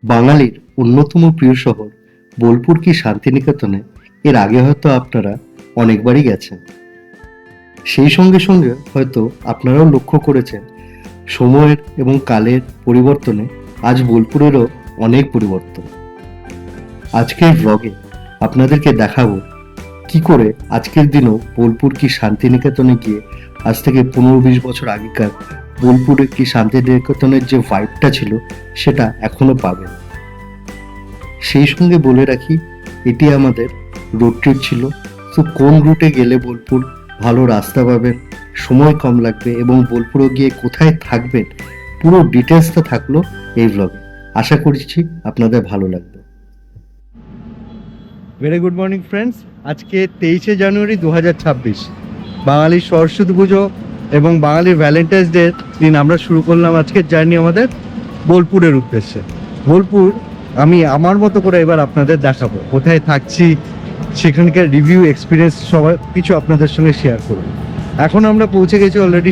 বাঙালির অন্যতম প্রিয় শহর বোলপুর কি শান্তিনিকেতনে এর আগে হয়তো আপনারা অনেকবারই গেছেন। সেই সঙ্গে সঙ্গে হয়তো আপনারাও লক্ষ্য করেছেন সময়ের এবং কালের পরিবর্তনে আজ বোলপুরেরও অনেক পরিবর্তন। আজকের ব্লগে আপনাদেরকে দেখাবো কি করে আজকের দিনও বোলপুর কি শান্তিনিকেতনে গিয়ে আজ থেকে 15-20 বছর আগেকার বোলপুরে কি শান্তিনিকেতনের যে ভাইবটা ছিল সেটা এখনো পাবেন। সেই সঙ্গে বলে রাখি এটি আমাদের রোড ট্রিপ ছিল। তো কোন রুটে গেলে বোলপুর ভালো রাস্তা পাবেন, সময় কম লাগবে এবং বোলপুরে গিয়ে কোথায় থাকবেন, পুরো ডিটেলসটা থাকলো এই ব্লগে। আশা করছি আপনাদের ভালো লাগবে। Very good morning friends. আজকে 23শে জানুয়ারি 2026, বাঙালির সরস্বতী পুজো এবং বাঙালির ভ্যালেন্টাইন্স ডে দিন আমরা শুরু করলাম আজকের জার্নি আমাদের বোলপুরের উদ্দেশ্যে। বোলপুর আমি আমার মতো করে এবার আপনাদের দেখাবো, কোথায় থাকছি, সেখানকার রিভিউ এক্সপিরিয়েন্স সব কিছু আপনাদের সঙ্গে শেয়ার করব। এখন আমরা পৌঁছে গেছি অলরেডি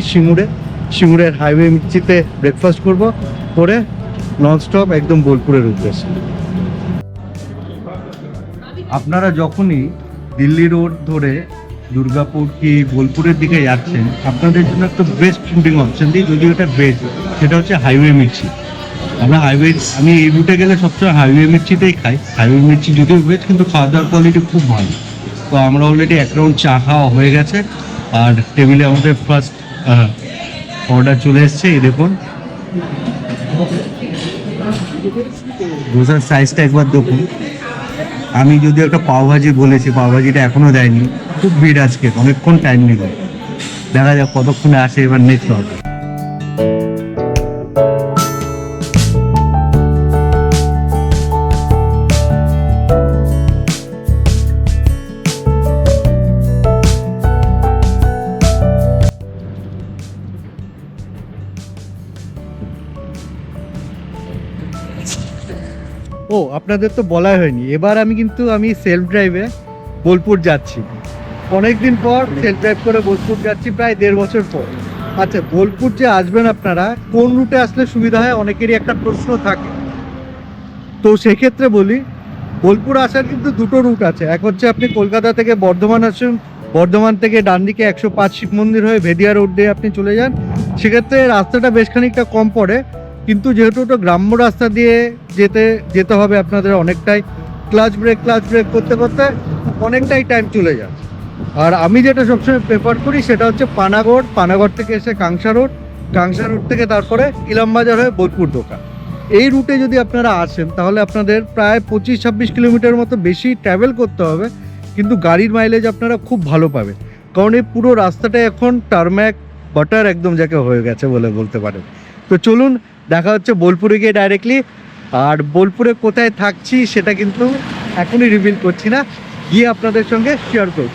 সিঙ্গুরের হাইওয়ে মির্চিতে ব্রেকফাস্ট করব, করে ননস্টপ একদম বোলপুরের উদ্দেশ্যে। আপনারা যখনই দিল্লি রোড ধরে দুর্গাপুর কি বোলপুরের দিকে যাচ্ছেন, আপনাদের জন্য একটা বেস্ট ফুডিং অপশন দিই, যদিও এটা বেস্ট, সেটা হচ্ছে হাইওয়ে মির্চি। আমি এই রুটে গেলে সবসময় হাইওয়ে মির্চিতেই খাই। হাইওয়ে মির্চি যদিও বেস্ট, কিন্তু খাওয়া দাওয়ার কোয়ালিটি খুব ভালো। তো আমরা অলরেডি এক রাউন্ড চা খাওয়া হয়ে গেছে, আর টেবিলে আমাদের ফার্স্ট অর্ডার চলে এসছে। এই দেখুন, ডোসার সাইজটা একবার দেখুন। আমি যদি একটা পাওভাজি বলেছি, পাওভাজিটা এখনো দেয়নি, খুব ভিড় আজকে, অনেকক্ষণ টাইম নেবে, দেখা যাক কতক্ষণে আসে এবার নেক্সট অর্ডার। ও, আপনাদের তো বলাই হয়নি, এবার আমি সেলফ ড্রাইভে বোলপুর যাচ্ছি। অনেকদিন পর সেলফ ড্রাইভ করে বোলপুর যাচ্ছি, প্রায় 1.5 বছর পর। আচ্ছা, বোলপুর যে আসবেন আপনারা, কোন রুটে আসলে সুবিধা হয় অনেকেরই একটা প্রশ্ন থাকে। তো সেক্ষেত্রে বলি, বোলপুর আসার কিন্তু দুটো রুট আছে। এক হচ্ছে আপনি কলকাতা থেকে বর্ধমান আসুন, বর্ধমান থেকে ডান দিকে 105 শিব মন্দির হয়ে ভেদিয়া রোড দিয়ে আপনি চলে যান। সেক্ষেত্রে রাস্তাটা বেশ খানিকটা কম পড়ে, কিন্তু যেহেতু ওটা গ্রাম্য রাস্তা দিয়ে যেতে হবে আপনাদের, অনেকটাই ক্লাচ ব্রেক করতে করতে অনেকটাই টাইম চলে যায়। আর আমি যেটা সবসময় প্রেফার করি সেটা হচ্ছে পানাগড় থেকে এসে কাংসা রোড থেকে তারপরে ইলামবাজার হয়ে বোলপুর দোকান। এই রুটে যদি আপনারা আসেন তাহলে আপনাদের প্রায় 25-26 কিলোমিটার মতো বেশি ট্রাভেল করতে হবে, কিন্তু গাড়ির মাইলেজ আপনারা খুব ভালো পাবেন, কারণ এই পুরো রাস্তাটা এখন টারম্যাক বাটার একদম যাকে হয়ে গেছে বলে বলতে পারেন। তো চলুন, দেখা হচ্ছে বোলপুরে গিয়ে ডাইরেক্টলি। আর বোলপুরে কোথায় থাকছি সেটা কিন্তু এখনই রিভিল করছি না, গিয়ে আপনাদের সঙ্গে শেয়ার করব।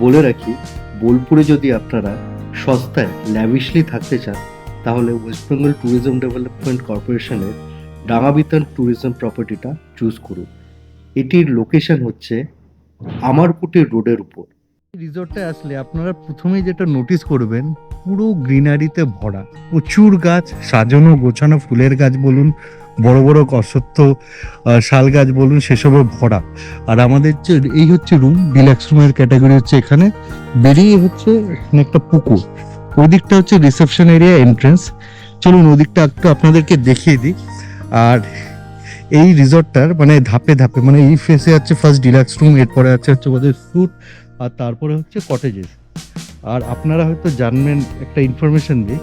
বলে রাখি, বোলপুরে যদি আপনারা সস্তায় ল্যাভিশলি থাকতে চান তাহলে ওয়েস্ট বেঙ্গল ট্যুরিজম ডেভেলপমেন্ট কর্পোরেশনের ডাঙাবিতান ট্যুরিজম প্রপার্টিটা চুজ করুন। এটির লোকেশন হচ্ছে আমারকুটি রোডের উপর। রিসর্টে আসলে আপনারা প্রথমেই যেটা নোটিস করবেন, পুরো গ্রিনারিতে ভরা, প্রচুর গাছ, সাজানো গোছানো ফুলের গাছ বলুন, বড় বড় অশ্বত্থ শাল গাছ বলুন, সেসবে ভরা। আর আমাদের যে এই হচ্ছে রুম, ডিলাক্স রুমের ক্যাটাগরি হচ্ছে এখানে। বেরিয়ে হচ্ছে এখানে একটা পুকুর, ওই দিকটা হচ্ছে রিসেপশন এরিয়া এন্ট্রেন্স। চলুন ওদিকটা একটু আপনাদেরকে দেখিয়ে দিই। আর এই রিসর্টটার মানে ধাপে ধাপে, মানে এই ফেসে আছে ফার্স্ট ডিলাক্স রুম, এরপরে হচ্ছে ওদের স্যুট, আর তারপরে হচ্ছে কটেজেস। আর আপনারা হয়তো জানবেন, একটা ইনফরমেশন দিই,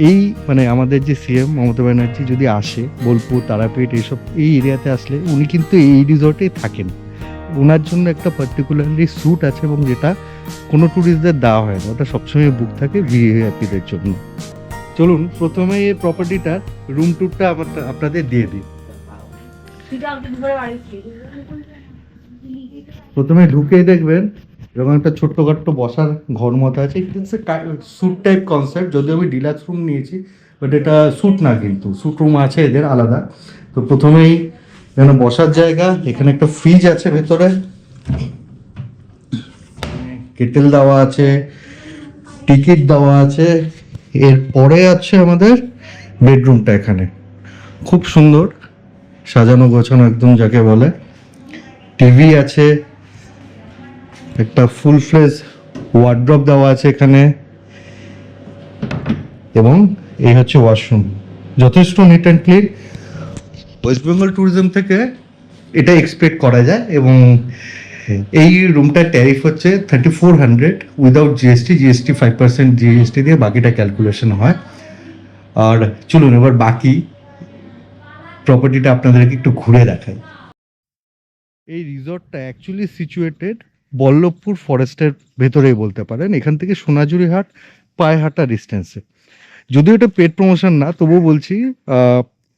এই মানে আমাদের যে সিএম মমতা ব্যানার্জি যদি আসে বোলপুর, তারাপীঠ এইসব এই এরিয়াতে আসলে উনি কিন্তু এই রিসর্টেই থাকেন। ওনার জন্য একটা পার্টিকুলারলি স্যুট আছে, এবং যেটা কোনো ট্যুরিস্টদের দেওয়া হয় না, ওটা সবসময় বুক থাকে ভিআইপিদের জন্য। চলুন প্রথমে এই প্রপার্টিটার রুম ট্যুরটা আপনাদের দিয়ে দিই। প্রথমে ঢুকেই দেখবেন এরকম একটা ছোট্টখাট্ট বসার ঘর মতো আছে। স্যুট টাইপ কনসেপ্ট, যদিও আমি ডিলাক্স রুম নিয়েছি, বাট এটা স্যুট না, কিন্তু স্যুট রুম আছে এদের আলাদা। তো প্রথমেই এখানে বসার জায়গা, এখানে একটা ফ্রিজ আছে ভেতরে, কেটেল দেওয়া আছে, টিকিট দেওয়া আছে। এরপরে আছে আমাদের বেডরুমটা, এখানে খুব সুন্দর সাজানো গোছানো একদম যাকে বলে। টিভি আছে, একটা ফুল ফ্লেজ ওয়ার্ড্রপ দেওয়া আছে এখানে, এবং এই হচ্ছে ওয়াশরুম, যথেষ্ট neat and clean. West Bengal tourism থেকে এটা এক্সপেক্ট করা যায়। এবং এই রুমটার ট্যারিফ হচ্ছে 3400 উইদাউট জিএসটি। জিএসটি 5% জিএসটি দিয়ে বাকিটা ক্যালকুলেশন হয়। আর চলুন এবার বাকি প্রপার্টিটা আপনাদেরকে একটু ঘুরে দেখাই। এই রিসর্টটা অ্যাকচুয়ালি সিচুয়েটেড বল্লভপুর ফরেস্টের ভেতরেই বলতে পারেন। এখান থেকে সোনাঝুরি হাট পায়ে হাঁটা ডিস্টেন্সে। যদিও এটা পেড প্রমোশন না, তবুও বলছি,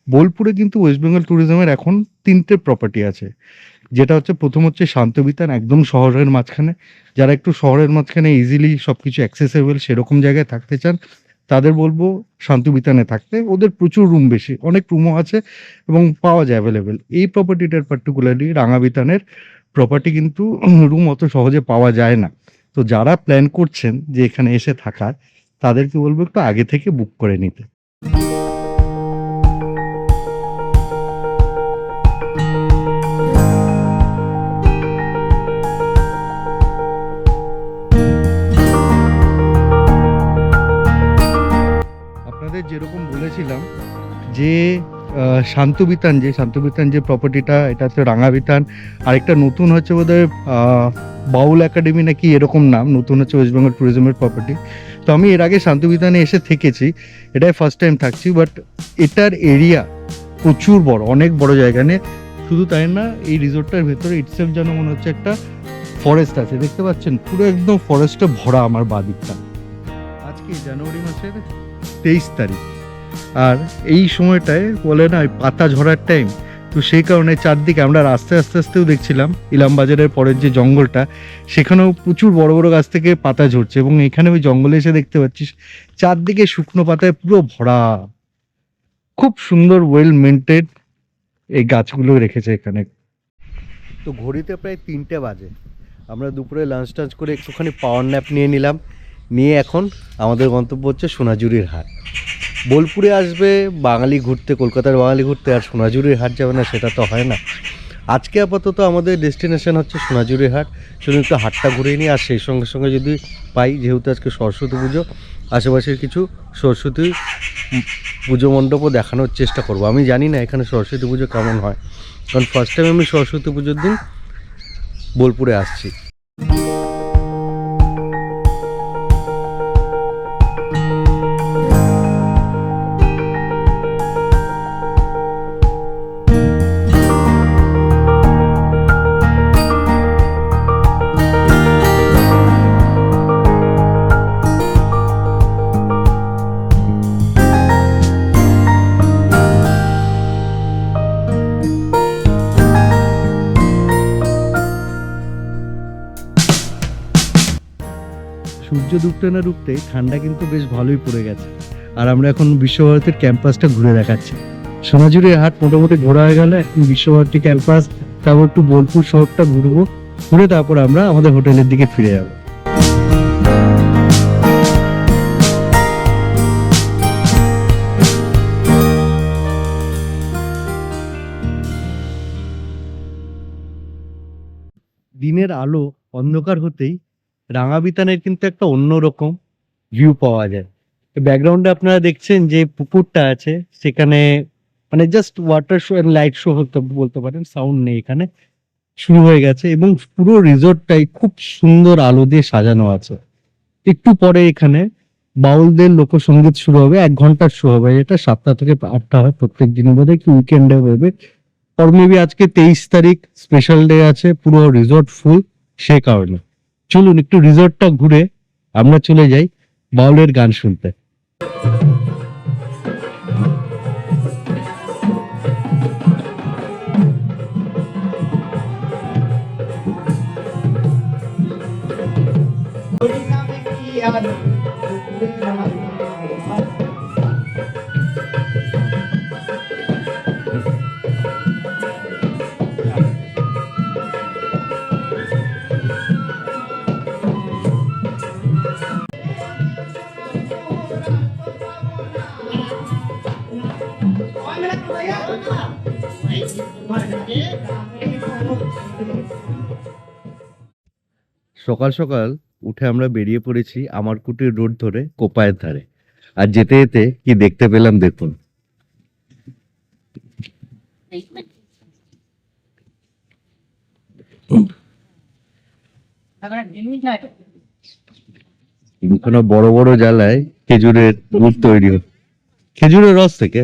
বোলপুরে কিন্তু ওয়েস্ট বেঙ্গল ট্যুরিজমের এখন 3টে প্রপার্টি আছে। যেটা হচ্ছে, প্রথম হচ্ছে শান্তবিতান, একদম শহরের মাঝখানে। যারা একটু শহরের মাঝখানে ইজিলি সব কিছু অ্যাক্সেসেবল সেরকম জায়গায় থাকতে চান, তাদের বলবো শান্তিবিতানে থাকতে। ওদের প্রচুর রুম, বেশি অনেক রুমও আছে এবং পাওয়া যায় অ্যাভেলেবেল। এই প্রপার্টিটার পার্টিকুলারলি রাঙাবিতানের প্রপার্টি কিন্তু রুম অত সহজে পাওয়া যায় না। তো যারা প্ল্যান করছেন যে এখানে এসে থাকার, তাদেরকে বলবো একটু আগে থেকে বুক করে নিতে। আপনাদের যেরকম বলেছিলাম যে শান্তবিতান যে প্রপার্টিটা, এটা হচ্ছে রাঙাবিতান। আরেকটা নতুন হচ্ছে বোধহয় বাউল একাডেমি নাকি এরকম নাম, নতুন হচ্ছে ওয়েস্ট বেঙ্গল ট্যুরিজমের প্রপার্টি। তো আমি এর আগে শান্তবিতানে এসে থেকেছি, এটাই ফার্স্ট টাইম থাকছি। বাট এটার এরিয়া প্রচুর বড়, অনেক বড় জায়গা নিয়ে। শুধু তাই না, এই রিসোর্টটার ভেতরে ইটসেলফ যেন মনে হচ্ছে একটা ফরেস্ট আছে, দেখতে পাচ্ছেন পুরো একদম ফরেস্টে ভরা আমার বাদিকটা। আজকে জানুয়ারি মাসের 23 তারিখ, আর এই সময়টায় বলে না ওই পাতা ঝরার টাইম। তো সেই কারণে চারদিকে আমরা আস্তে আস্তেও দেখছিলাম ইলামবাজারের পরের যে জঙ্গলটা, সেখানেও প্রচুর বড় বড় গাছ থেকে পাতা ঝরছে। এবং এখানে ওই জঙ্গলে এসে দেখতে পাচ্ছিস চারদিকে শুকনো পাতায় পুরো ভরা। খুব সুন্দর ওয়েল মেনটেন এই গাছগুলো রেখেছে এখানে। তো ঘড়িতে প্রায় 3টে বাজে। আমরা দুপুরে লাঞ্চ টাঞ্চ করে একটুখানি পাওয়ার ন্যাপ নিয়ে নিলাম, নিয়ে এখন আমাদের গন্তব্য হচ্ছে সোনাঝুরির হাট। বোলপুরে আসবে বাঙালি ঘুরতে, কলকাতার বাঙালি ঘুরতে, আর সোনাঝুরির হাট যাবে না সেটা তো হয় না। আজকে আপাতত আমাদের ডেস্টিনেশন হচ্ছে সোনাঝুরির হাট। শুধু একটু হাটটা ঘুরে নিই, আর সেই সঙ্গে সঙ্গে যদি পাই, যেহেতু আজকে সরস্বতী পুজো, আশেপাশের কিছু সরস্বতী পুজো মণ্ডপও দেখানোর চেষ্টা করব। আমি জানি না এখানে সরস্বতী পুজো কেমন হয়, কারণ ফার্স্ট টাইম আমি সরস্বতী পুজোর দিন বোলপুরে আসছি। সূর্য ডুবতে না ডুবতেই ঠান্ডা কিন্তু বেশ ভালোই পড়ে গেছে। আর আমরা এখন বিশ্বভারতীর ক্যাম্পাসটা ঘুরে দেখাচ্ছি। সোনাঝুরির হাট মোটামুটি ঘোরা হয়ে গেলে এখন বিশ্বভারতী ক্যাম্পাস, তারপর একটু বোলপুর শহরটা ঘুরবো, ঘুরে তারপর আমরা আমাদের হোটেলের দিকে ফিরে যাবো। দিনের আলো অন্ধকার হতেই রাঙাবিতানের কিন্তু একটা অন্যরকম ভিউ পাওয়া যায়। ব্যাকগ্রাউন্ডে আপনারা দেখছেন যে পুকুরটা আছে, সেখানে মানে just water show and light show হতে বলতে পারেন, সাউন্ড নেই এখানে, শুরু হয়ে গেছে এবং পুরো রিসোর্টটাই খুব সুন্দর আলো দিয়ে সাজানো আছে। একটু পরে এখানে বাউলদের লোকসঙ্গীত শুরু হবে, 1 ঘন্টার শো হবে, এটা 7টা থেকে 8টা হয় প্রত্যেক দিন, বোধহয় কি উইকেন্ডে হবে, আর মেবি আজকে 23 তারিখ স্পেশাল ডে আছে, পুরো রিসোর্ট ফুল, সে কারণে। চলুন একটু রিসোর্টটা ঘুরে আমরা চলে যাই বাউলের গান শুনতে। সকাল সকাল উঠে আমরা বেরিয়ে পড়েছি আমার কুটির রোড ধরে কোপায়ের ধারে, আর যেতে যেতে কি দেখতে পেলাম দেখুন। এখানে বড় বড় জ্বালায় খেজুরের গুড় তৈরি হয়, খেজুরের রস থেকে।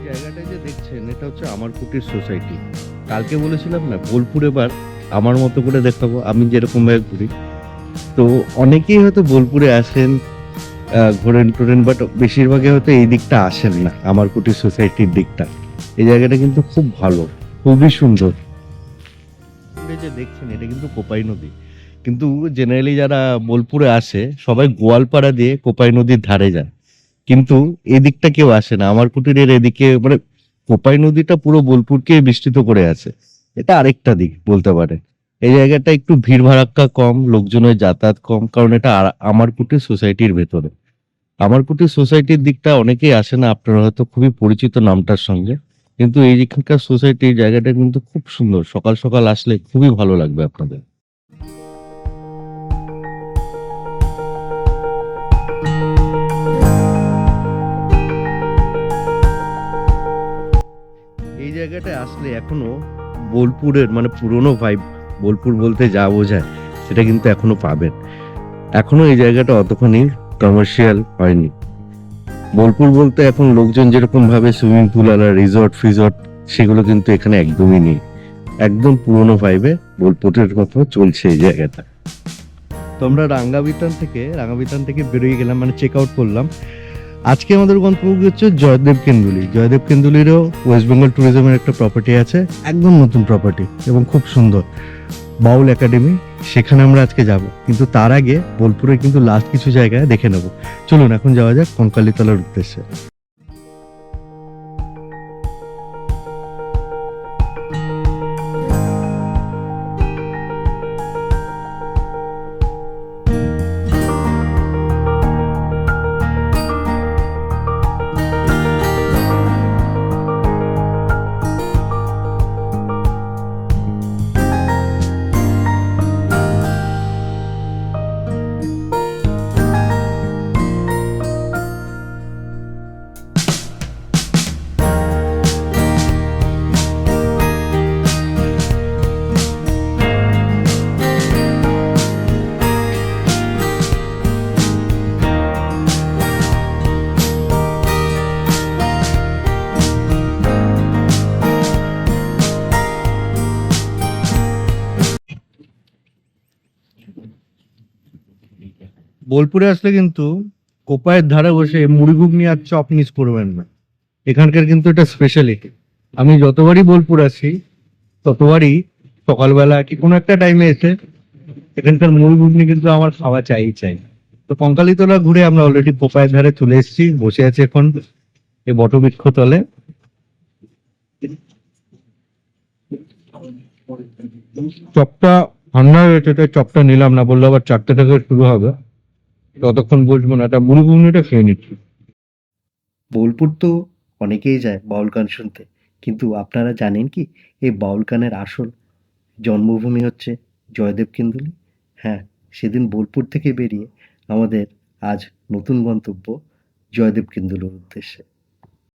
জায়গাটা যে দেখছেন এটা হচ্ছে আমার কুটির সোসাইটি। কালকে বলেছিলাম না বোলপুর এবার আমার মতো করে দেখাবো, আমি যেরকম ভাবে ঘুরি। তো অনেকেই হয়তো বোলপুরে আসেন, ঘোরেন টোরেন, বাট বেশিরভাগই হয়তো এই দিকটা আসেন না, আমার কুটির সোসাইটির দিকটা। এই জায়গাটা কিন্তু খুব ভালো, খুবই সুন্দর। এই যে দেখছেন এটা কিন্তু কোপাই নদী, কিন্তু জেনারেলি যারা বোলপুরে আসে সবাই গোয়ালপাড়া দিয়ে কোপাই নদীর ধারে যায়, কিন্তু এদিকটা কেউ আসে না। আমার কুটিরের এদিকে মানে কোপাই নদীটা পুরো বোলপুরকে বিস্তৃত করে আছে, এটা আরেকটা দিক বলতে পারে। এই জায়গাটা একটু ভিড় ভাড়াক্কা কম, লোকজনের যাতায়াত কম, কারণ এটা আমার কুটির সোসাইটির ভেতরে। আমার কুটির সোসাইটির দিকটা অনেকেই আসে না, আপনারা হয়তো খুবই পরিচিত নামটার সঙ্গে, কিন্তু এইখানকার সোসাইটির জায়গাটা কিন্তু খুব সুন্দর। সকাল সকাল আসলে খুবই ভালো লাগবে আপনাদের। এই জায়গাটায় আসলে এখনো বোলপুরের মানে পুরোনো ভাইব, বোলপুর বলতে যা বোঝায় সেটা কিন্তু এখনো পাবেন। এখনো এই জায়গাটা অতখানি কমার্শিয়াল হয়নি। বোলপুর বলতে এখন লোকজন যেরকম ভাবে সুইমিং পুল আর রিসর্ট ফিসর্ট, সেগুলো কিন্তু এখানে একদমই নেই। একদম পুরোনো ভাইবে বোলপুরের কথা চলছে এই জায়গাটা। তো আমরা রাঙ্গাবিতান থেকে বেরিয়ে গেলাম, মানে চেক আউট করলাম। আজকে আমাদের গন্তব্য হচ্ছে জয়দেব কেন্দুলি। জয়দেব কেন্দুলিরও ওয়েস্ট বেঙ্গল ট্যুরিজমের একটা প্রপার্টি আছে, একদম নতুন প্রপার্টি এবং খুব সুন্দর, বাউল একাডেমি। সেখানে আমরা আজকে যাব, কিন্তু তার আগে বোলপুরে কিন্তু লাস্ট কিছু জায়গায় দেখে নেব। চলুন এখন যাওয়া যাক কঙ্কালীতলার উদ্দেশ্যে। বোলপুরে আসলে কিন্তু কোপায়ের ধারে বসে মুড়ি ঘুগনি আর চপ মিস করবেন না, এখানকার কিন্তু এটা স্পেশালিটি। আমি যতবারই বোলপুর আসি ততবারই সকালবেলা কি কোনো একটা টাইমে এসে এখানকার মুড়ি ঘুগনি কিন্তু আমার খাওয়া চাই। তো কঙ্কালীতলা ঘুরে আমরা অলরেডি কোপায়ের ধারে চলে এসেছি, বসে আছি এখন এই বটবৃক্ষ তলে। চপটা ঠান্ডা হয়েছে তাই চপটা নিলাম না, বললো আবার 4টে থেকে শুরু হবে, ততক্ষণ বসবো না, এটা মুড়ি ঘুগনিটা খেয়ে নিচ্ছি। বোলপুর তো অনেকেই যায় বাউল গান শুনতে, কিন্তু আপনারা জানেন কি এই বাউল গানের আসল জন্মভূমি হচ্ছে জয়দেব কেন্দুলি? হ্যাঁ, সেদিন বোলপুর থেকে বেরিয়ে আমাদের আজ নতুন গন্তব্য জয়দেব কেন্দুলির উদ্দেশ্যে।